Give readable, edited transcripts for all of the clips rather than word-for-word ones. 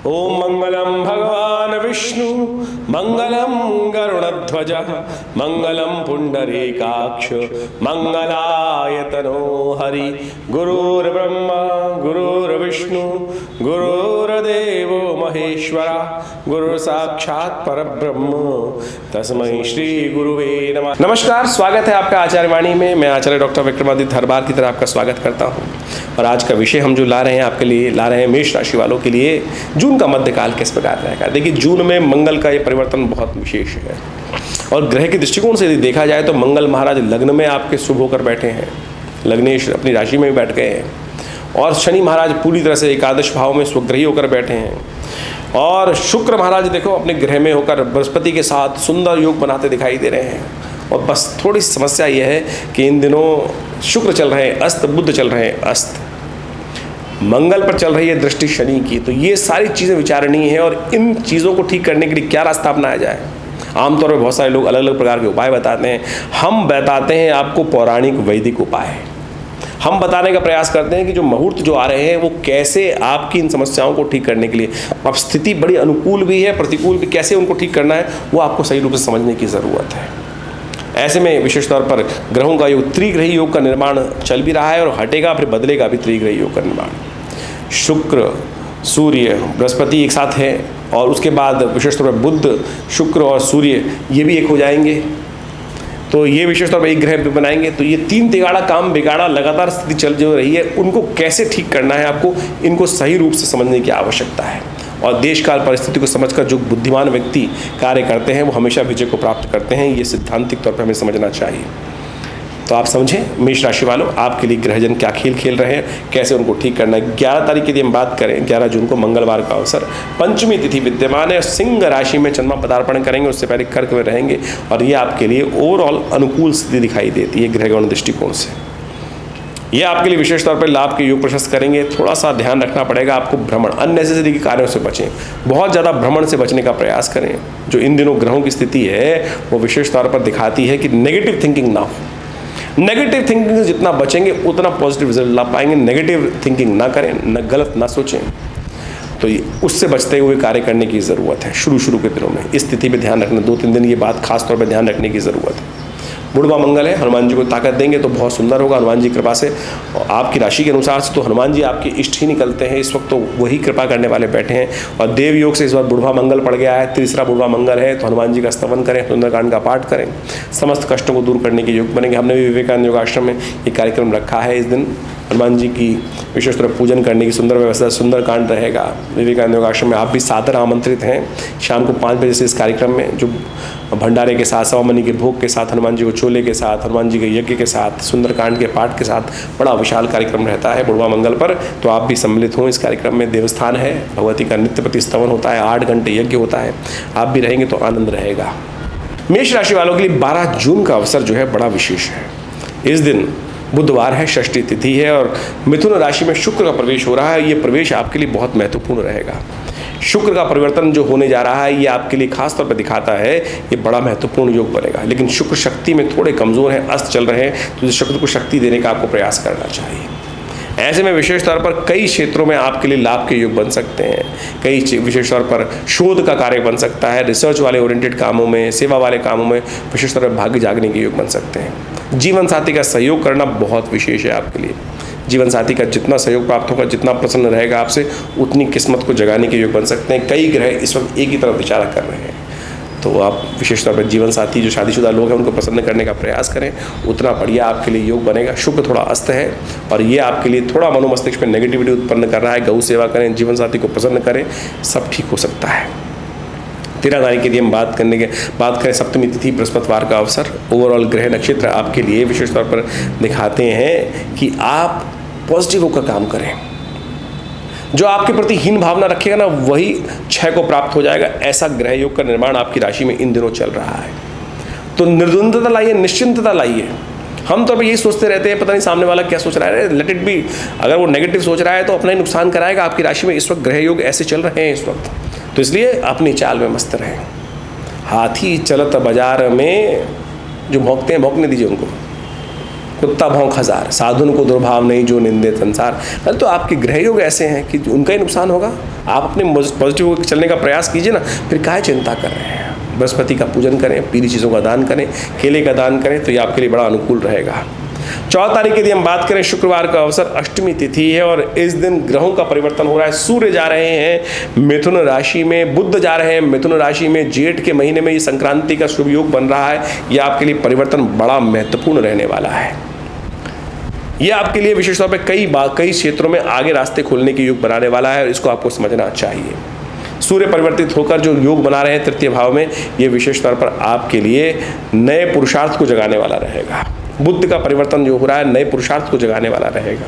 ओम मंगलम भगवान विष्णु मंगलम गरुड़ध्वज मंगलम पुंडरीकाक्ष मंगलायतनो हरि गुरुर्ब्रह्मा गुरुर्विष्णु गुरुर्देवो महेश्वरा गुरु साक्षात परब्रह्म तस्मै श्री गुरुवे नमः। नमस्कार, स्वागत है आपका आचार्य वाणी में। मैं आचार्य डॉक्टर विक्रमादित्य हर बार की तरह आपका स्वागत करता हूँ। और आज का विषय हम जो ला रहे हैं आपके लिए, ला रहे हैं मेष राशि वालों के लिए जून का मध्यकाल किस प्रकार रहेगा। देखिए, जून में मंगल का ये परिवर्तन बहुत विशेष है और ग्रह के दृष्टिकोण से यदि देखा जाए तो मंगल महाराज लग्न में आपके शुभ होकर बैठे हैं, लग्नेश अपनी राशि में भी बैठ गए हैं। और शनि महाराज पूरी तरह से एकादश भाव में स्वग्रही होकर बैठे हैं। और शुक्र महाराज देखो अपने ग्रह में होकर बृहस्पति के साथ सुंदर योग बनाते दिखाई दे रहे हैं। और बस थोड़ी समस्या यह है कि इन दिनों शुक्र चल रहे हैं अस्त, बुध चल रहे हैं अस्त, मंगल पर चल रही है दृष्टि शनि की। तो ये सारी चीज़ें विचारणीय हैं और इन चीज़ों को ठीक करने के लिए क्या रास्ता अपनाया जाए। आमतौर पर बहुत सारे लोग अलग अलग प्रकार के उपाय बताते हैं। हम बताते हैं आपको पौराणिक वैदिक उपाय। हम बताने का प्रयास करते हैं कि जो मुहूर्त जो आ रहे हैं वो कैसे आपकी इन समस्याओं को ठीक करने के लिए, अब स्थिति बड़ी अनुकूल भी है प्रतिकूल भी, कैसे उनको ठीक करना है वो आपको सही रूप से समझने की ज़रूरत है। ऐसे में विशेष तौर पर ग्रहों का योग, त्रिग्रही योग का निर्माण चल भी रहा है और हटेगा फिर बदलेगा भी त्रिग्रही योग का निर्माण। शुक्र सूर्य बृहस्पति एक साथ है और उसके बाद विशेष तौर पर बुध शुक्र और सूर्य ये भी एक हो जाएंगे। तो ये विशेष तौर पर एक ग्रह भी बनाएंगे। तो ये तीन तिगाड़ा काम बिगाड़ा लगातार स्थिति चल जो रही है, उनको कैसे ठीक करना है आपको, इनको सही रूप से समझने की आवश्यकता है। और देश काल परिस्थिति को समझकर जो बुद्धिमान व्यक्ति कार्य करते हैं वो हमेशा विजय को प्राप्त करते हैं। ये सिद्धांतिक तौर पर हमें समझना चाहिए। तो आप समझें मेष राशि वालों, आपके लिए ग्रहजन क्या खेल खेल रहे हैं, कैसे उनको ठीक करना है। 11 तारीख की यदि हम बात करें, 11 जून को मंगलवार का अवसर, पंचमी तिथि विद्यमान है। सिंह राशि में चंद्रमा पदार्पण करेंगे, उससे पहले कर्क में रहेंगे और ये आपके लिए ओवरऑल अनुकूल स्थिति दिखाई देती है ग्रहगण दृष्टिकोण से। ये आपके लिए विशेष तौर पर लाभ के योग प्रशस्त करेंगे। थोड़ा सा ध्यान रखना पड़ेगा आपको, भ्रमण अननेसेसरी के कार्यों से बचें, बहुत ज़्यादा भ्रमण से बचने का प्रयास करें। जो इन दिनों ग्रहों की स्थिति है वो विशेष तौर पर दिखाती है कि नेगेटिव थिंकिंग ना हो। नेगेटिव थिंकिंग से जितना बचेंगे उतना पॉजिटिव रिजल्ट ला पाएंगे। नेगेटिव थिंकिंग ना करें, न गलत ना सोचें। तो उससे बचते हुए कार्य करने की ज़रूरत है शुरू के दिनों में। इस स्थिति पे ध्यान रखना, 2-3 दिन ये बात खास तौर पर ध्यान रखने की ज़रूरत है। बुढ़वा मंगल है, हनुमान जी को ताकत देंगे तो बहुत सुंदर होगा हनुमान जी कृपा से। और आपकी राशि के अनुसार से तो हनुमान जी आपके इष्ट ही निकलते हैं इस वक्त, तो वही कृपा करने वाले बैठे हैं। और देव योग से इस बार बुढ़वा मंगल पड़ गया है, तीसरा बुढ़वा मंगल है, तो हनुमान जी का स्तवन करें, सुंदरकांड का पाठ करें, समस्त कष्टों को दूर करने के योग बनेंगे। हमने भी विवेकानंद योगाश्रम में ये कार्यक्रम रखा है। इस दिन हनुमान जी की विशेष तरह पूजन करने की सुंदर व्यवस्था, सुंदरकांड रहेगा विवेकानंद योगाश्रम में। आप भी सादर आमंत्रित हैं। शाम को 5 बजे से इस कार्यक्रम में जो भंडारे के साथ, सवामनी के भोग के साथ, हनुमान जी को छोले के साथ, हनुमान जी के यज्ञ के साथ, सुंदरकांड के पाठ के साथ बड़ा विशाल कार्यक्रम रहता है बुढ़वा मंगल पर। तो आप भी सम्मिलित हों इस कार्यक्रम में। देवस्थान है, भगवती का नित्य प्रति स्तवन होता है, 8 घंटे यज्ञ होता है। आप भी रहेंगे तो आनंद रहेगा। मेष राशि वालों के लिए 12 जून का अवसर जो है बड़ा विशेष है। इस दिन बुधवार है, षष्ठी तिथि है और मिथुन राशि में शुक्र का प्रवेश हो रहा है। ये प्रवेश आपके लिए बहुत महत्वपूर्ण रहेगा। शुक्र का परिवर्तन जो होने जा रहा है ये आपके लिए खास तौर पर दिखाता है ये बड़ा महत्वपूर्ण योग बनेगा। लेकिन शुक्र शक्ति में थोड़े कमज़ोर हैं, अस्त चल रहे हैं, तो शुक्र को शक्ति देने का आपको प्रयास करना चाहिए। ऐसे में विशेष तौर पर कई क्षेत्रों में आपके लिए लाभ के योग बन सकते हैं। कई विशेष तौर पर शोध का कार्य बन सकता है, रिसर्च वाले ओरिएंटेड कामों में, सेवा वाले कामों में विशेष तौर पर भाग्य जागने के योग बन सकते हैं। जीवन साथी का सहयोग करना बहुत विशेष है आपके लिए। जीवन साथी का जितना सहयोग प्राप्त होगा, जितना प्रसन्न रहेगा आपसे, उतनी किस्मत को जगाने के योग बन सकते हैं। कई ग्रह इस वक्त एक ही तरफ विचार कर रहे हैं, तो आप विशेष तौर पर जीवन साथी जो शादीशुदा लोग हैं उनको प्रसन्न करने का प्रयास करें, उतना बढ़िया आपके लिए योग बनेगा। शुक्र थोड़ा अस्त है और ये आपके लिए थोड़ा मनोमस्तिष्क में नेगेटिविटी उत्पन्न कर रहा है। गौ सेवा करें, जीवन साथी को प्रसन्न करें, सब ठीक हो सकता है। 13 तारीख के लिए हम बात करें सप्तमी तिथि बृहस्पतिवार का अवसर। ओवरऑल ग्रह नक्षत्र आपके लिए विशेष तौर पर दिखाते हैं कि आप पॉजिटिव होकर काम करें। जो आपके प्रति हीन भावना रखेगा ना वही क्षय को प्राप्त हो जाएगा। ऐसा ग्रह योग का निर्माण आपकी राशि में इन दिनों चल रहा है। तो निर्द्वंदता लाइए, निश्चिंतता लाइए। हम तो अभी यही सोचते रहते हैं पता नहीं सामने वाला क्या सोच रहा है, लेट इट बी। अगर वो नेगेटिव सोच रहा है तो अपना ही नुकसान कराएगा। आपकी राशि में इस वक्त ग्रह योग ऐसे चल रहे हैं इस वक्त, तो इसलिए अपनी चाल में मस्त रहें। हाथी चलत बाजार में जो भौंकते हैं भौंकने दीजिए उनको। कुत्ता भौंक हजार, साधुन को दुर्भाव नहीं जो निंदे संसार। अरे तो आपके ग्रह योग ऐसे हैं कि उनका ही नुकसान होगा। आप अपने पॉजिटिव चलने का प्रयास कीजिए ना, फिर काहे चिंता कर रहे हैं। बृहस्पति का पूजन करें, पीली चीज़ों का दान करें, केले का दान करें, तो ये आपके लिए बड़ा अनुकूल रहेगा। 14 तारीख के दिन हम बात करें, शुक्रवार का अवसर, अष्टमी तिथि है और इस दिन ग्रहों का परिवर्तन हो रहा है। सूर्य जा रहे हैं मिथुन राशि में, बुध जा रहे हैं मिथुन राशि में। जेठ के महीने में ये संक्रांति का शुभ योग बन रहा है। यह आपके लिए परिवर्तन बड़ा महत्वपूर्ण रहने वाला है। यह आपके लिए विशेष तौर पर कई क्षेत्रों में आगे रास्ते खोलने के योग बनाने वाला है और इसको आपको समझना चाहिए। सूर्य परिवर्तित होकर जो योग बना रहे हैं तृतीय भाव में, ये विशेष तौर पर आपके लिए नए पुरुषार्थ को जगाने वाला रहेगा। बुध का परिवर्तन जो हो रहा है नए पुरुषार्थ को जगाने वाला रहेगा।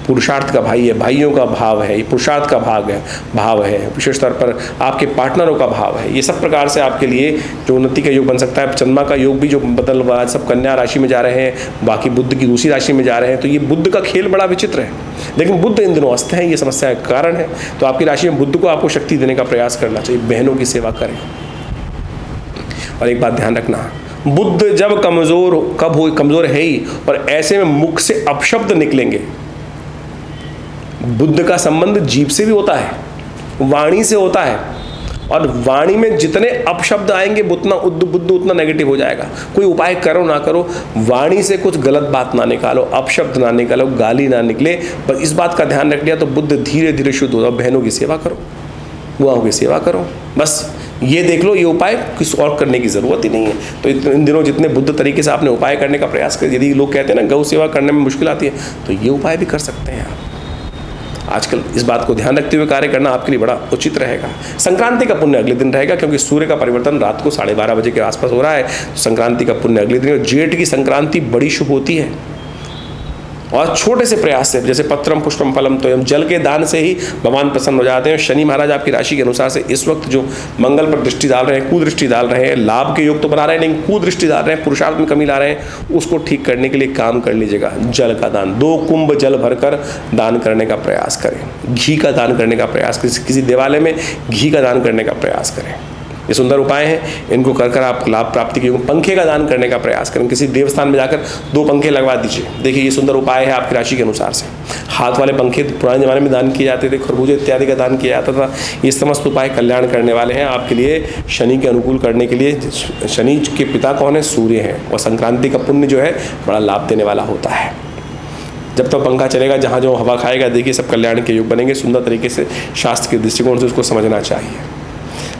पुरुषार्थ का भाई है, भाइयों का भाव है, ये पुरुषार्थ का भाव है, विशेष तौर पर आपके पार्टनरों का भाव है। ये सब प्रकार से आपके लिए जो उन्नति का योग बन सकता है। चंद्रमा का योग भी जो बदल हुआ है, सब कन्या राशि में जा रहे हैं, बाकी बुध की दूसरी राशि में जा रहे हैं, तो ये बुध का खेल बड़ा विचित्र है। लेकिन बुध इन दिनों अस्त हैं, ये समस्या का कारण है। तो आपकी राशि में बुध को आपको शक्ति देने का प्रयास करना चाहिए। बहनों की सेवा करें। और एक बात ध्यान रखना, बुध जब कमजोर है ही, और ऐसे में मुख से अपशब्द निकलेंगे। बुध का संबंध जीभ से भी होता है, वाणी से होता है, और वाणी में जितने अपशब्द आएंगे बुद्ध उतना नेगेटिव हो जाएगा। कोई उपाय करो ना करो, वाणी से कुछ गलत बात ना निकालो, अपशब्द ना निकालो, गाली ना निकले। पर इस बात का ध्यान रख लिया तो बुद्ध धीरे धीरे शुद्ध होगा। बहनों की सेवा करो, बुआओं की सेवा करो, बस ये देख लो। ये उपाय किस और करने की ज़रूरत ही नहीं है। तो इन दिनों जितने बुद्ध तरीके से आपने उपाय करने का प्रयास कर, यदि लोग कहते हैं ना गौ सेवा करने में मुश्किल आती है, तो ये उपाय भी कर सकते हैं आप। आजकल इस बात को ध्यान रखते हुए कार्य करना आपके लिए बड़ा उचित रहेगा। संक्रांति का पुण्य अगले दिन रहेगा, क्योंकि सूर्य का परिवर्तन रात को 12:30 बजे के आसपास हो रहा है। संक्रांति का पुण्य अगले दिन। जेठ की संक्रांति बड़ी शुभ होती है, और छोटे से प्रयास से, जैसे पत्रम पुष्पम फलम तोयम, जल के दान से ही भगवान प्रसन्न हो जाते हैं। शनि महाराज आपकी राशि के अनुसार से इस वक्त जो मंगल पर दृष्टि डाल रहे हैं, कुदृष्टि डाल रहे हैं, लाभ के योग तो बना रहे हैं लेकिन कुदृष्टि डाल रहे हैं, पुरुषार्थ में कमी ला रहे हैं। उसको ठीक करने के लिए काम कर लीजिएगा। जल का दान, 2 कुंभ जल भरकर दान करने का प्रयास करें। घी का दान करने का प्रयास करें, किसी देवालय में घी का दान करने का प्रयास करें। ये सुंदर उपाय हैं, इनको कर कर आप लाभ प्राप्ति के। पंखे का दान करने का प्रयास करें, किसी देवस्थान में जाकर 2 पंखे लगवा दीजिए। देखिए ये सुंदर उपाय है आपकी राशि के अनुसार से। हाथ वाले पंखे पुराने ज़माने में दान किए जाते थे, खरबूजे इत्यादि का दान किया जाता था। ये समस्त उपाय कल्याण करने वाले हैं आपके लिए, शनि के अनुकूल करने के लिए। शनि के पिता कौन है? सूर्य हैं, और संक्रांति का पुण्य जो है बड़ा लाभ देने वाला होता है। जब तक पंखा चलेगा, जहाँ जो हवा खाएगा, देखिए सब कल्याण के योग बनेंगे। सुंदर तरीके से शास्त्र के दृष्टिकोण से उसको समझना चाहिए।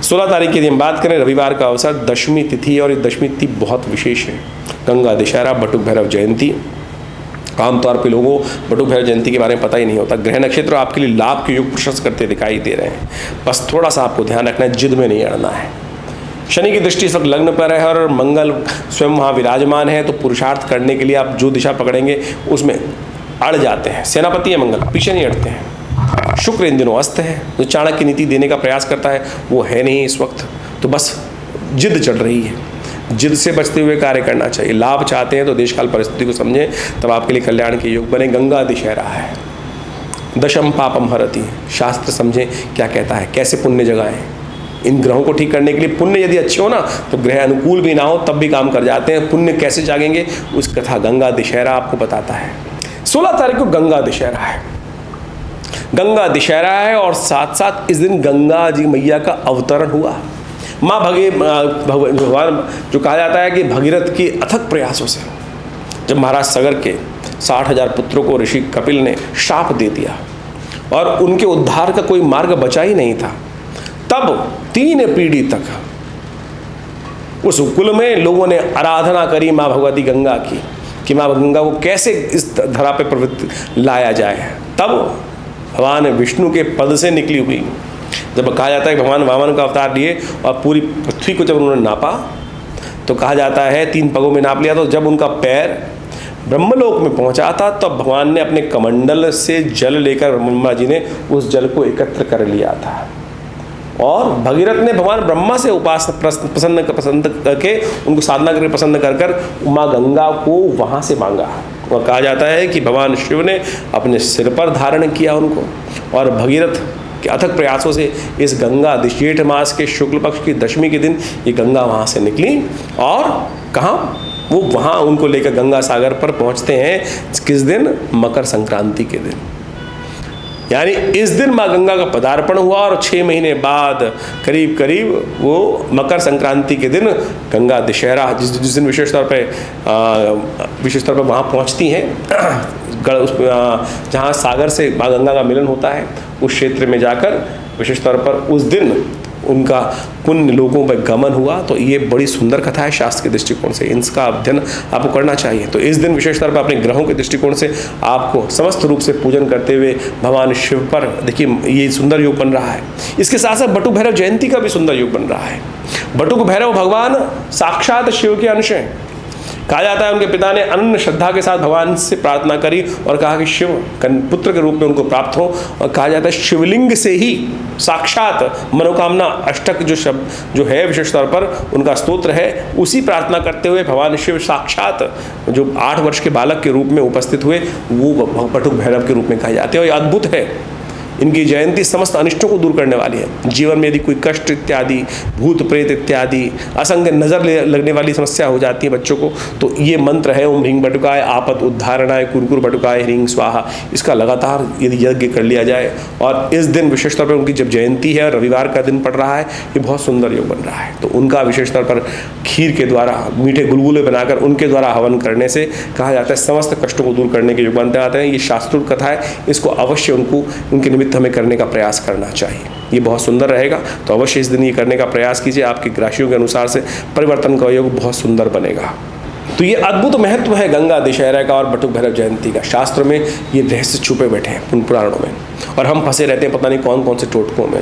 16 तारीख के दिन बात करें, रविवार का अवसर, दशमी तिथि है, और ये दशमी तिथि बहुत विशेष है। गंगा दशहरा, बटुक भैरव जयंती। आमतौर पे लोगों बटुक भैरव जयंती के बारे में पता ही नहीं होता। ग्रह नक्षत्र आपके लिए लाभ के योग प्रशस्त करते दिखाई दे रहे हैं। बस थोड़ा सा आपको ध्यान रखना है, जिद में नहीं अड़ना है। शनि की दृष्टि इस वक्त लग्न पर है और मंगल स्वयं वहाँ विराजमान है, तो पुरुषार्थ करने के लिए आप जो दिशा पकड़ेंगे उसमें अड़ जाते हैं। सेनापति है मंगल, पीछे नहीं हटते हैं। शुक्र इन दिनों अस्त है, जो चाणक्य नीति देने का प्रयास करता है वो है नहीं इस वक्त। तो बस जिद चढ़ रही है, जिद से बचते हुए कार्य करना चाहिए। लाभ चाहते हैं तो देशकाल परिस्थिति को समझें, तब आपके लिए कल्याण के योग बने। गंगा दशहरा है, दशम पापम हरति, शास्त्र समझें क्या कहता है, कैसे पुण्य जगाएं। इन ग्रहों को ठीक करने के लिए पुण्य यदि अच्छे हो ना, तो ग्रह अनुकूल भी ना हो तब भी काम कर जाते हैं। पुण्य कैसे जागेंगे उस कथा गंगा दशहरा आपको बताता है। 16 तारीख को गंगा दशहरा है। गंगा दशहरा है और साथ साथ इस दिन गंगा जी मैया का अवतरण हुआ। माँ भगवान जो कहा जाता है कि भगीरथ की अथक प्रयासों से जब महाराज सगर के 60,000 पुत्रों को ऋषि कपिल ने शाप दे दिया और उनके उद्धार का कोई मार्ग बचा ही नहीं था, तब 3 पीढ़ी तक उस कुल में लोगों ने आराधना करी माँ भगवती गंगा की, कि माँ गंगा को कैसे इस धरा पे प्रवृत्ति लाया जाए। तब भगवान विष्णु के पद से निकली हुई, जब कहा जाता है कि भगवान वामन का अवतार लिए और पूरी पृथ्वी को जब उन्होंने नापा, तो कहा जाता है 3 पगों में नाप लिया। तो जब उनका पैर ब्रह्मलोक में पहुंचा था, तब भगवान ने अपने कमंडल से जल लेकर, ब्रह्मा जी ने उस जल को एकत्र कर लिया था। और भगीरथ ने भगवान ब्रह्मा से पसंद करके, उनको साधना करके पसंद कर कर माँ गंगा को वहाँ से मांगा। और कहा जाता है कि भगवान शिव ने अपने सिर पर धारण किया उनको, और भगीरथ के अथक प्रयासों से इस गंगा जेठ मास के शुक्ल पक्ष की दशमी के दिन ये गंगा वहाँ से निकली और कहाँ, वो वहाँ उनको लेकर गंगा सागर पर पहुँचते हैं। किस दिन? मकर संक्रांति के दिन। यानी इस दिन माँ गंगा का पदार्पण हुआ और 6 महीने बाद करीब करीब वो मकर संक्रांति के दिन गंगा दशहरा जिस दिन विशेष तौर पर वहाँ पहुँचती हैं, जहाँ सागर से माँ गंगा का मिलन होता है, उस क्षेत्र में जाकर विशेष तौर पर उस दिन उनका पुण्य लोगों पर गमन हुआ। तो ये बड़ी सुंदर कथा है शास्त्र के दृष्टिकोण से, इसका अध्ययन आपको करना चाहिए। तो इस दिन विशेष तौर पर अपने ग्रहों के दृष्टिकोण से आपको समस्त रूप से पूजन करते हुए भगवान शिव पर देखिए ये सुंदर योग बन रहा है। इसके साथ साथ बटुक भैरव जयंती का भी सुंदर योग बन रहा है। बटुक भैरव भगवान साक्षात शिव के अंश हैं। कहा जाता है उनके पिता ने अनन्य श्रद्धा के साथ भगवान से प्रार्थना करी और कहा कि शिव पुत्र के रूप में उनको प्राप्त हो, और कहा जाता है शिवलिंग से ही साक्षात मनोकामना अष्टक जो शब्द जो है विशेष तौर पर उनका स्तोत्र है, उसी प्रार्थना करते हुए भगवान शिव साक्षात जो 8 वर्ष के बालक के रूप में उपस्थित हुए, वो बटुक भैरव के रूप में कहे जाते हैं। और ये अद्भुत है, इनकी जयंती समस्त अनिष्टों को दूर करने वाली है। जीवन में यदि कोई कष्ट इत्यादि, भूत प्रेत इत्यादि, असंग नज़र लगने वाली समस्या हो जाती है बच्चों को, तो ये मंत्र है ओम ह्रीं बटुकाय आपत उद्धारणाय कुरकुर बटुकाय ह्रीं स्वाहा। इसका लगातार यदि यज्ञ कर लिया जाए, और इस दिन विशेष तौर पर उनकी जब जयंती है, रविवार का दिन पड़ रहा है, ये बहुत सुंदर योग बन रहा है। तो उनका विशेष तौर पर खीर के द्वारा मीठे गुलगुले बनाकर उनके द्वारा हवन करने से कहा जाता है समस्त कष्टों को दूर करने के योग बनते आते हैं। ये शास्त्रोक्त कथा है, इसको अवश्य उनके निमित्त हमें करने का प्रयास करना चाहिए। ये बहुत सुंदर रहेगा। तो अवश्य इस दिन ये करने का प्रयास कीजिए, आपकी राशियों के अनुसार से परिवर्तन का योग बहुत सुंदर बनेगा। तो ये अद्भुत महत्व है गंगा दशहरा का और बटुक भैरव जयंती का। शास्त्र में ये रहस्य छुपे बैठे हैं पुराणों में, और हम फंसे रहते हैं पता नहीं कौन कौन से टोटकों में।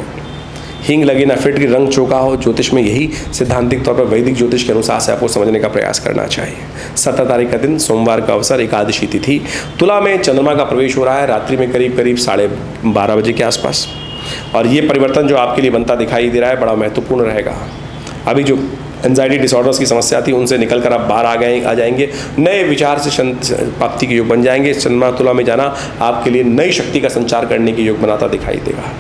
हींग लगे ना फिट की रंग चौका हो, ज्योतिष में यही सैद्धांतिक तौर पर वैदिक ज्योतिष के अनुसार से आपको समझने का प्रयास करना चाहिए। 17 तारीख का दिन सोमवार का अवसर, एकादशी तिथि, तुला में चंद्रमा का प्रवेश हो रहा है रात्रि में करीब 12:30 बजे के आसपास। और ये परिवर्तन जो आपके लिए बनता दिखाई दे रहा है बड़ा महत्वपूर्ण रहेगा। अभी जो एंजाइटी डिसऑर्डर्स की समस्या थी उनसे निकल कर आप बाहर आ जाएंगे, नए विचार से प्राप्ति के योग बन जाएंगे। चंद्रमा तुला में जाना आपके लिए नई शक्ति का संचार करने के योग बनाता दिखाई देगा,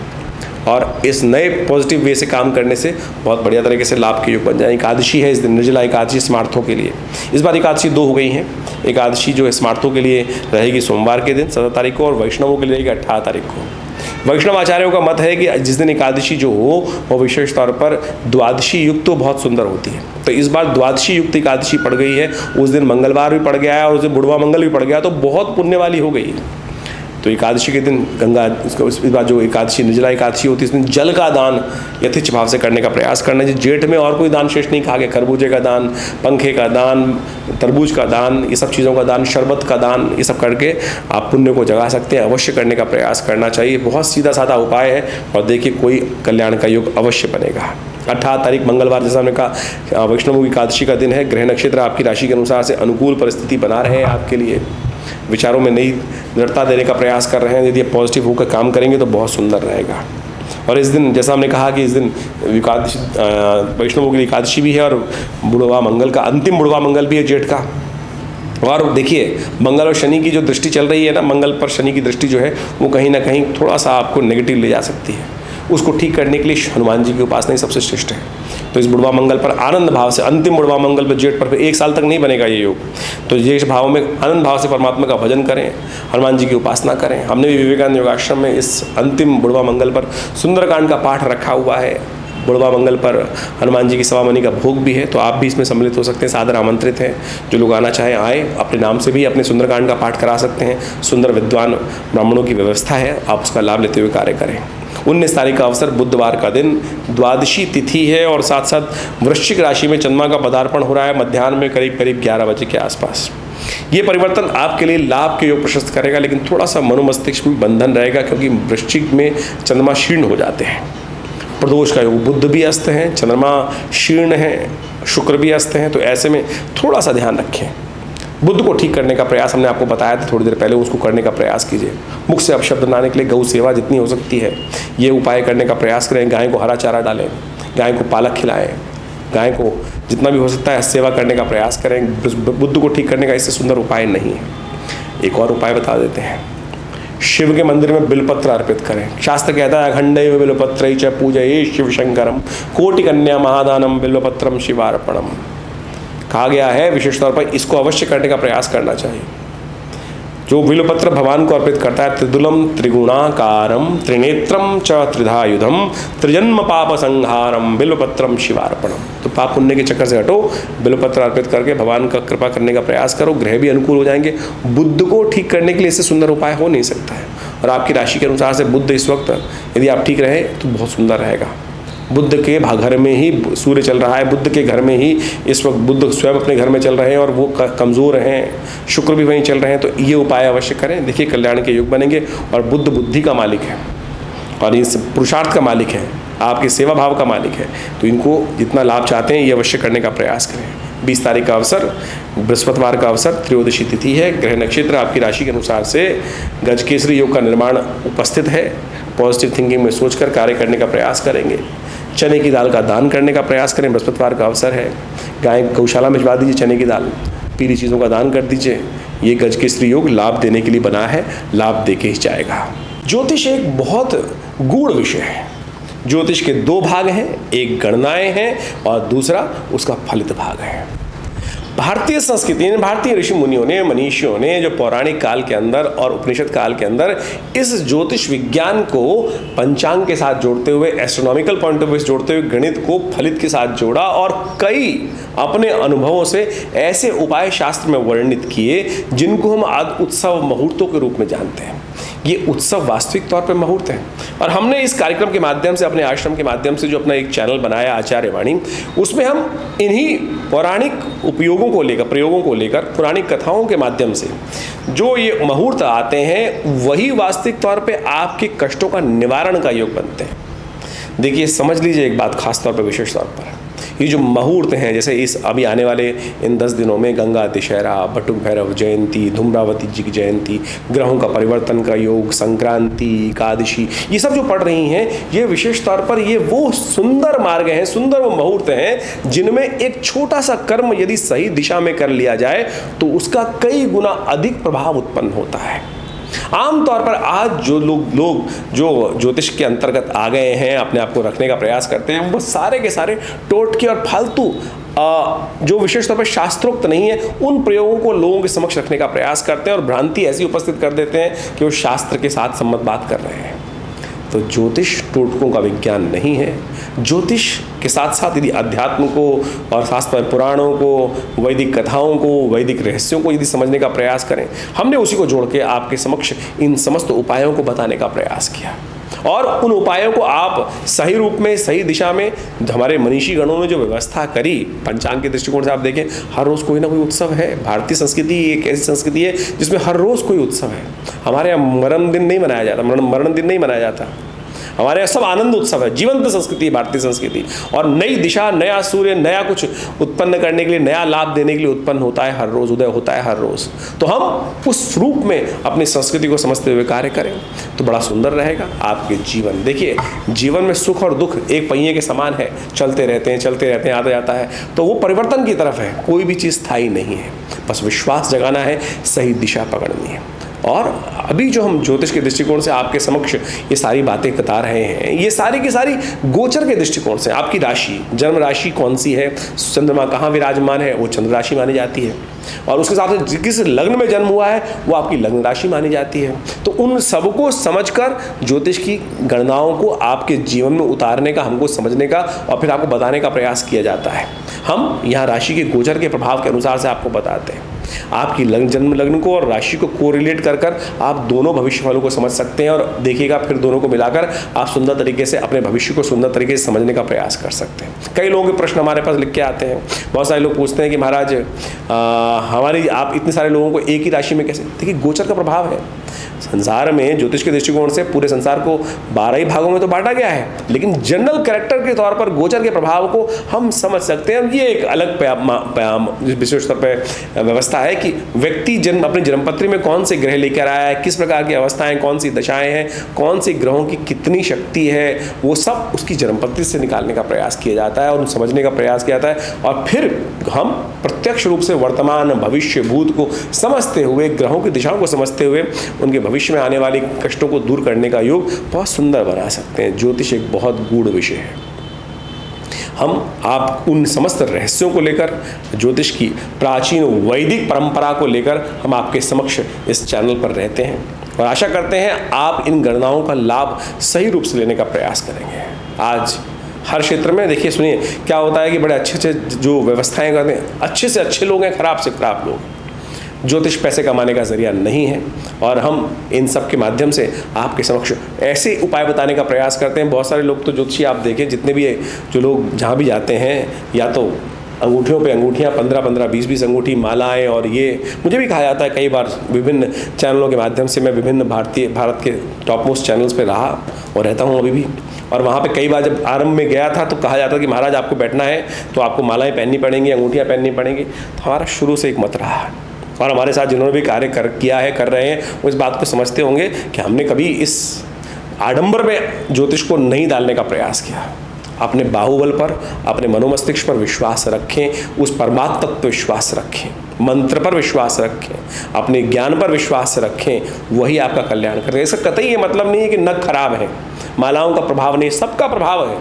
और इस नए पॉजिटिव वे से काम करने से बहुत बढ़िया तरीके से लाभ के योग बन जाए। एकादशी है इस दिन, निर्जला एकादशी स्मार्थों के लिए। इस बार एकादशी 2 हो गई हैं। एकादशी जो स्मार्थों के लिए रहेगी सोमवार के दिन 17 तारीख को, और वैष्णवों के लिए रहेगी 18 तारीख को। वैष्णव आचार्यों का मत है कि जिस दिन एकादशी जो हो वो विशेष तौर पर द्वादशी युक्त तो बहुत सुंदर होती है। तो इस बार द्वादशी युक्त एकादशी पड़ गई है, उस दिन मंगलवार भी पड़ गया है और उस दिन बुढ़वा मंगल भी पड़ गया, तो बहुत पुण्य वाली हो गई है। तो एकादशी के दिन गंगा इस बार जो एकादशी निर्जला एकादशी होती है इसमें जल का दान यथेच्छ भाव से करने का प्रयास करना है। जेठ में और कोई दान शेष नहीं कहा गया, खरबूजे का दान, पंखे का दान, तरबूज का दान, ये सब चीज़ों का दान, शरबत का दान, ये सब करके आप पुण्य को जगा सकते हैं। अवश्य करने का प्रयास करना चाहिए, बहुत सीधा साधा उपाय है, और देखिए कोई कल्याण का योग अवश्य बनेगा। 18 तारीख मंगलवार जैसा हमने कहा वैष्णव की एकादशी का दिन है। ग्रह नक्षत्र आपकी राशि के अनुसार से अनुकूल परिस्थिति बना रहे हैं आपके लिए, विचारों में नई दृढ़ता देने का प्रयास कर रहे हैं। यदि आप पॉजिटिव होकर काम करेंगे तो बहुत सुंदर रहेगा। और इस दिन जैसा हमने कहा कि इस दिन एकादशी वैष्णवों की एकादशी भी है, और बुढ़वा मंगल का अंतिम बुढ़वा मंगल भी है जेठ का। और देखिए मंगल और शनि की जो दृष्टि चल रही है ना, मंगल पर शनि की दृष्टि जो है वो कहीं ना कहीं थोड़ा सा आपको नेगेटिव ले जा सकती है। उसको ठीक करने के लिए हनुमान जी की उपासना ही सबसे श्रेष्ठ है। तो इस बुढ़वा मंगल पर आनंद भाव से, अंतिम बुढ़वा मंगल पर जेठ पर 1 साल तक नहीं बनेगा ये योग, तो जेठ भाव में आनंद भाव से परमात्मा का भजन करें, हनुमान जी की उपासना करें। हमने भी विवेकानंद योगाश्रम में इस अंतिम बुढ़वा मंगल पर सुंदरकांड का पाठ रखा हुआ है। बुढ़वा मंगल पर हनुमान जी की सवामनी का भोग भी है, तो आप भी इसमें सम्मिलित हो सकते हैं। सादर आमंत्रित हैं, जो लोग आना चाहें आए। अपने नाम से भी अपने सुंदरकांड का पाठ करा सकते हैं। सुंदर विद्वान ब्राह्मणों की व्यवस्था है, आप उसका लाभ लेते हुए कार्य करें। 19 तारीख का अवसर बुधवार का दिन, द्वादशी तिथि है, और साथ साथ वृश्चिक राशि में चंद्रमा का पदार्पण हो रहा है मध्याह्न में करीब 11 बजे के आसपास। ये परिवर्तन आपके लिए लाभ के योग प्रशस्त करेगा, लेकिन थोड़ा सा मनोमस्तिष्क में बंधन रहेगा, क्योंकि वृश्चिक में चंद्रमा शीर्ण हो जाते हैं। प्रदोष का योग, बुध भी अस्त हैं, चंद्रमा शीर्ण है, शुक्र भी अस्त हैं, तो ऐसे में थोड़ा सा ध्यान रखें। बुद्ध को ठीक करने का प्रयास हमने आपको बताया था थोड़ी देर पहले, उसको करने का प्रयास कीजिए। मुख से अपशब्द ना निकले, गौ सेवा जितनी हो सकती है ये उपाय करने का प्रयास करें। गाय को हरा चारा डालें, गाय को पालक खिलाएं, गाय को जितना भी हो सकता है सेवा करने का प्रयास करें। बुद्ध को ठीक करने का इससे सुंदर उपाय नहीं है। एक और उपाय बता देते हैं, शिव के मंदिर में बिलपत्र अर्पित करें। शास्त्र कहता है अखंडैव बिल्वपत्रैः च पूजयेत् शिव शंकरम कोटि कन्या महादानम बिल्वपत्रम शिवार्पणम। कहा गया है विशेष तौर पर इसको अवश्य करने का प्रयास करना चाहिए। जो बिल्वपत्र भगवान को अर्पित करता है, त्रिदुलम त्रिगुणाकारम त्रिनेत्रम च त्रिधायुधम त्रिजन्म पाप संहारम बिल्वपत्रम शिवार्पणम। तो पाप पुण्य के चक्कर से हटो, बिल्वपत्र अर्पित करके भगवान का कृपा करने का प्रयास करो, ग्रह भी अनुकूल हो जाएंगे। बुद्ध को ठीक करने के लिए इससे सुंदर उपाय हो नहीं सकता है। और आपकी राशि के अनुसार से बुद्ध इस वक्त यदि आप ठीक रहे तो बहुत सुंदर रहेगा। बुद्ध के घर में ही सूर्य चल रहा है, बुद्ध के घर में ही इस वक्त बुद्ध स्वयं अपने घर में चल रहे हैं और वो कमज़ोर हैं, शुक्र भी वहीं चल रहे हैं। तो ये उपाय अवश्य करें, देखिए कल्याण के युग बनेंगे। और बुद्ध बुद्धि का मालिक है और इस पुरुषार्थ का मालिक है, आपके सेवा भाव का मालिक है। तो इनको जितना लाभ चाहते हैं ये अवश्य करने का प्रयास करें। 20 तारीख का अवसर, बृहस्पतिवार का अवसर, त्रयोदशी तिथि है। ग्रह नक्षत्र आपकी राशि के अनुसार से गजकेसरी योग का निर्माण उपस्थित है। पॉजिटिव थिंकिंग में सोचकर कार्य करने का प्रयास करेंगे। चने की दाल का दान करने का प्रयास करें, बृहस्पतिवार का अवसर है। गाय गौशाला में भिजवा दीजिए चने की दाल, पीली चीज़ों का दान कर दीजिए। ये गजकेसरी योग लाभ देने के लिए बना है, लाभ दे के ही जाएगा। ज्योतिष एक बहुत गूढ़ विषय है। ज्योतिष के 2 भाग हैं, एक गणनाएं हैं और दूसरा उसका फलित भाग है। भारतीय संस्कृति ने, भारतीय ऋषि मुनियों ने, मनीषियों ने जो पौराणिक काल के अंदर और उपनिषद काल के अंदर इस ज्योतिष विज्ञान को पंचांग के साथ जोड़ते हुए, एस्ट्रोनॉमिकल पॉइंट ऑफ व्यू से जोड़ते हुए गणित को फलित के साथ जोड़ा और कई अपने अनुभवों से ऐसे उपाय शास्त्र में वर्णित किए जिनको हम आज उत्सव मुहूर्तों के रूप में जानते हैं। ये उत्सव वास्तविक तौर पर मुहूर्त है। और हमने इस कार्यक्रम के माध्यम से, अपने आश्रम के माध्यम से जो अपना एक चैनल बनाया आचार्य वाणी, उसमें हम इन्हीं पौराणिक उपयोगों को लेकर, प्रयोगों को लेकर, पुराणिक कथाओं के माध्यम से जो ये मुहूर्त आते हैं वही वास्तविक तौर पे आपके कष्टों का निवारण का योग बनते हैं। देखिए समझ लीजिए एक बात खास तौर पर, विशेष तौर पर ये जो मुहूर्त हैं, जैसे इस अभी आने वाले इन 10 दिनों में गंगा दशहरा, बटुक भैरव जयंती, धूम्रावती जी की जयंती, ग्रहों का परिवर्तन का योग, संक्रांति, एकादशी, ये सब जो पड़ रही हैं, ये विशेष तौर पर ये वो सुंदर मार्ग हैं, सुंदर वो मुहूर्त हैं जिनमें एक छोटा सा कर्म यदि सही दिशा में कर लिया जाए तो उसका कई गुना अधिक प्रभाव उत्पन्न होता है। आमतौर पर आज जो लोग जो ज्योतिष के अंतर्गत आ गए हैं, अपने आप को रखने का प्रयास करते हैं, वो सारे के सारे टोटके और फालतू जो विशेष तौर पर शास्त्रोक्त नहीं है उन प्रयोगों को लोगों के समक्ष रखने का प्रयास करते हैं और भ्रांति ऐसी उपस्थित कर देते हैं कि वो शास्त्र के साथ सम्मत बात कर रहे हैं। तो ज्योतिष टोटकों का विज्ञान नहीं है। ज्योतिष के साथ साथ यदि अध्यात्म को और शास्त्र पुराणों को, वैदिक कथाओं को, वैदिक रहस्यों को यदि समझने का प्रयास करें, हमने उसी को जोड़ के आपके समक्ष इन समस्त उपायों को बताने का प्रयास किया। और उन उपायों को आप सही रूप में, सही दिशा में, हमारे मनीषी गणों ने जो व्यवस्था करी, पंचांग के दृष्टिकोण से आप देखें, हर रोज़ कोई ना कोई उत्सव है। भारतीय संस्कृति एक ऐसी संस्कृति है जिसमें हर रोज़ कोई उत्सव है। हमारे यहाँ मरण दिन नहीं मनाया जाता, मरण दिन नहीं मनाया जाता। हमारे यहाँ सब आनंद उत्सव है। जीवंत संस्कृति है भारतीय संस्कृति। और नई दिशा, नया सूर्य, नया कुछ उत्पन्न करने के लिए, नया लाभ देने के लिए उत्पन्न होता है हर रोज़, उदय होता है हर रोज़। तो हम उस रूप में अपनी संस्कृति को समझते हुए कार्य करें तो बड़ा सुंदर रहेगा आपके जीवन। देखिए जीवन में सुख और दुख एक पहिए के समान है, चलते रहते हैं, आता जाता है। तो वो परिवर्तन की तरफ है, कोई भी चीज़ स्थायी नहीं है। बस विश्वास जगाना है, सही दिशा पकड़नी है। और अभी जो हम ज्योतिष के दृष्टिकोण से आपके समक्ष ये सारी बातें बता रहे हैं, ये सारी की सारी गोचर के दृष्टिकोण से, आपकी राशि, जन्म राशि कौन सी है, चंद्रमा कहाँ विराजमान है, वो चंद्र राशि मानी जाती है। और उसके साथ में किस लग्न में जन्म हुआ है वो आपकी लग्न राशि मानी जाती है। तो उन सबको समझकर ज्योतिष की गणनाओं को आपके जीवन में उतारने का, हमको समझने का और फिर आपको बताने का प्रयास किया जाता है। हम यहाँ राशि के गोचर के प्रभाव के अनुसार से आपको बताते हैं। आपकी जन्म लग्न को और राशि को कोरिलेट कर आप दोनों भविष्य फलों को समझ सकते हैं और देखिएगा, फिर दोनों को मिलाकर आप सुंदर तरीके से अपने भविष्य को सुंदर तरीके से समझने का प्रयास कर सकते हैं। कई लोगों के प्रश्न हमारे पास लिख के आते हैं। बहुत सारे लोग पूछते हैं कि महाराज हमारी, आप इतने सारे लोगों को एक ही राशि में कैसे? देखिए गोचर का प्रभाव है। संसार में ज्योतिष के दृष्टिकोण से पूरे संसार को 12 ही भागों में तो बांटा गया है, लेकिन जनरल कैरेक्टर के तौर पर गोचर के प्रभाव को हम समझ सकते हैं। ये एक अलग विशेष तौर पर व्यवस्था है कि व्यक्ति अपनी जन्मपत्री में कौन से ग्रह लेकर आया है, किस प्रकार की अवस्थाएं, कौन सी दशाएं हैं, कौन से ग्रहों की कितनी शक्ति है, वो सब उसकी जन्मपत्री से निकालने का प्रयास किया जाता है और समझने का प्रयास किया जाता है। और फिर हम प्रत्यक्ष रूप से वर्तमान, भविष्य, भूत को समझते हुए, ग्रहों की दिशाओं को समझते हुए उनके भविष्य में आने वाली कष्टों को दूर करने का योग बहुत सुंदर बना सकते हैं। ज्योतिष एक बहुत गूढ़ विषय है। हम आप उन समस्त रहस्यों को लेकर, ज्योतिष की प्राचीन वैदिक परंपरा को लेकर हम आपके समक्ष इस चैनल पर रहते हैं और आशा करते हैं आप इन गणनाओं का लाभ सही रूप से लेने का प्रयास करेंगे। आज हर क्षेत्र में देखिए, सुनिए क्या होता है कि बड़े अच्छे अच्छे जो व्यवस्थाएं करते हैं, अच्छे से अच्छे लोग हैं, खराब से खराब लोग। ज्योतिष पैसे कमाने का जरिया नहीं है और हम इन सब के माध्यम से आपके समक्ष ऐसे उपाय बताने का प्रयास करते हैं। बहुत सारे लोग तो ज्योतिषी आप देखें, जितने भी जो लोग जहाँ भी जाते हैं, या तो अंगूठियों पे अंगूठियाँ 15-15, 20-20 अंगूठी, मालाएं, और ये मुझे भी कहा जाता है कई बार विभिन्न चैनलों के माध्यम से। मैं विभिन्न भारत के टॉप मोस्ट चैनल्स पे रहा और रहता हूँ अभी भी, और वहाँ पे कई बार जब आरंभ में गया था तो कहा जाता कि महाराज आपको बैठना है तो आपको मालाएं पहननी पड़ेंगी, अंगूठियाँ पहननी पड़ेंगी। तो हमारा शुरू से एक मत रहा है, और हमारे साथ जिन्होंने भी कार्य किया है, कर रहे हैं, वो इस बात को समझते होंगे कि हमने कभी इस आडंबर में ज्योतिष को नहीं डालने का प्रयास किया। अपने बाहुबल पर, अपने मनोमस्तिष्क पर विश्वास रखें, उस परमात्म तत्व पर विश्वास रखें, मंत्र पर विश्वास रखें, अपने ज्ञान पर विश्वास रखें, वही आपका कल्याण करेगा। इसका कतई ये मतलब नहीं है कि नख खराब है, मालाओं का प्रभाव नहीं, सबका प्रभाव है,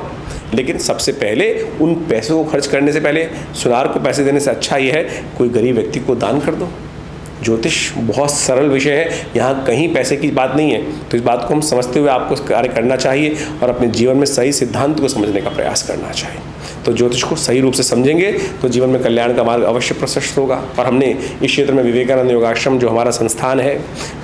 लेकिन सबसे पहले उन पैसों को खर्च करने से पहले, सुनार को पैसे देने से अच्छा ये है कोई गरीब व्यक्ति को दान कर दो। ज्योतिष बहुत सरल विषय है, यहाँ कहीं पैसे की बात नहीं है। तो इस बात को हम समझते हुए आपको कार्य करना चाहिए और अपने जीवन में सही सिद्धांत को समझने का प्रयास करना चाहिए। तो ज्योतिष को सही रूप से समझेंगे तो जीवन में कल्याण का मार्ग अवश्य प्रशस्त होगा। और हमने इस क्षेत्र में विवेकानंद योगाश्रम, जो हमारा संस्थान है,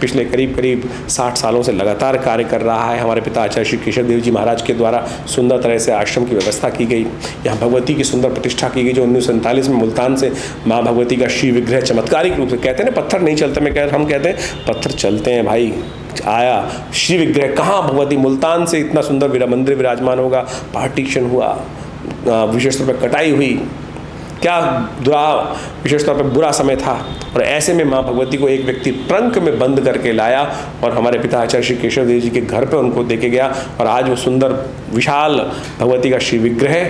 पिछले करीब 60 सालों से लगातार कार्य कर रहा है। हमारे पिता आचार्य श्री केशव देव जी महाराज के द्वारा सुंदर तरह से आश्रम की व्यवस्था की गई। यहाँ भगवती की सुंदर प्रतिष्ठा की गई, जो 1947 में मुल्तान से माँ भगवती का श्री विग्रह चमत्कारिक रूप से, कहते हैं ना पत्थर नहीं चलते, हम कहते हैं पत्थर चलते हैं भाई, आया श्री विग्रह। कहाँ भगवती मुल्तान से इतना सुंदर मंदिर विराजमान होगा, पार्टीशन हुआ, विशेष तौर पर कटाई हुई, क्या विशेष तौर पर बुरा समय था, और ऐसे में माँ भगवती को एक व्यक्ति ट्रंक में बंद करके लाया और हमारे पिता आचार्य श्री केशव देव जी के घर पर उनको देके गया, और आज वो सुंदर विशाल भगवती का श्री विग्रह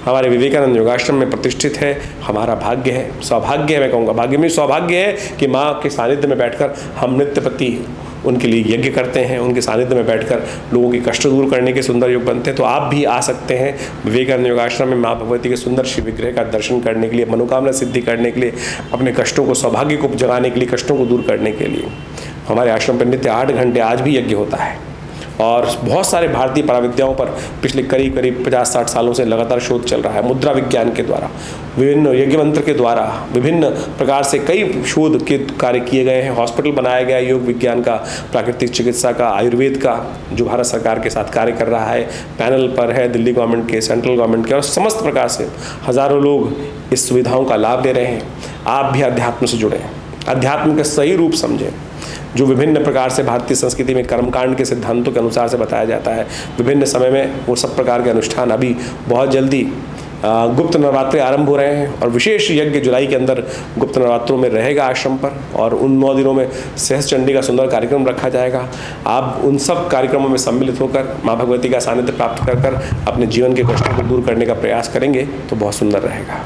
हमारे विवेकानंद योगाश्रम में प्रतिष्ठित है। हमारा भाग्य है, सौभाग्य है, मैं कहूँगा भाग्य में सौभाग्य है कि माँ के सानिध्य में बैठकर हम नित्य प्रति उनके लिए यज्ञ करते हैं, उनके सानिध्य में बैठकर लोगों के कष्ट दूर करने के सुंदर योग बनते हैं। तो आप भी आ सकते हैं विवेकानंद योगाश्रम में माँ भगवती के सुंदर श्री विग्रह का दर्शन करने के लिए, मनोकामना सिद्धि करने के लिए, अपने कष्टों को, सौभाग्य को जगाने के लिए, कष्टों को दूर करने के लिए। हमारे आश्रम पर नित्य 8 घंटे आज भी यज्ञ होता है, और बहुत सारे भारतीय पराविद्याओं पर पिछले करीब 50-60 सालों से लगातार शोध चल रहा है। मुद्रा विज्ञान के द्वारा, विभिन्न यज्ञ मंत्र के द्वारा, विभिन्न प्रकार से कई शोध के कार्य किए गए हैं। हॉस्पिटल बनाया गया योग विज्ञान का, प्राकृतिक चिकित्सा का, आयुर्वेद का, जो भारत सरकार के साथ कार्य कर रहा है, पैनल पर है दिल्ली गवर्नमेंट के, सेंट्रल गवर्नमेंट के, और समस्त प्रकार से हज़ारों लोग इस सुविधाओं का लाभ ले रहे हैं। आप भी अध्यात्म से जुड़ें, अध्यात्म का सही रूप समझें, जो विभिन्न प्रकार से भारतीय संस्कृति में कर्मकांड के सिद्धांतों के अनुसार से बताया जाता है। विभिन्न समय में वो सब प्रकार के अनुष्ठान, अभी बहुत जल्दी गुप्त नवरात्रि आरंभ हो रहे हैं, और विशेष यज्ञ जुलाई के अंदर गुप्त नवरात्रों में रहेगा आश्रम पर, और उन 9 दिनों में सहस्त्र चंडी का सुंदर कार्यक्रम रखा जाएगा। आप उन सब कार्यक्रमों में सम्मिलित होकर माँ भगवती का सानिध्य प्राप्त कर अपने जीवन के कष्टों को दूर करने का प्रयास करेंगे तो बहुत सुंदर रहेगा।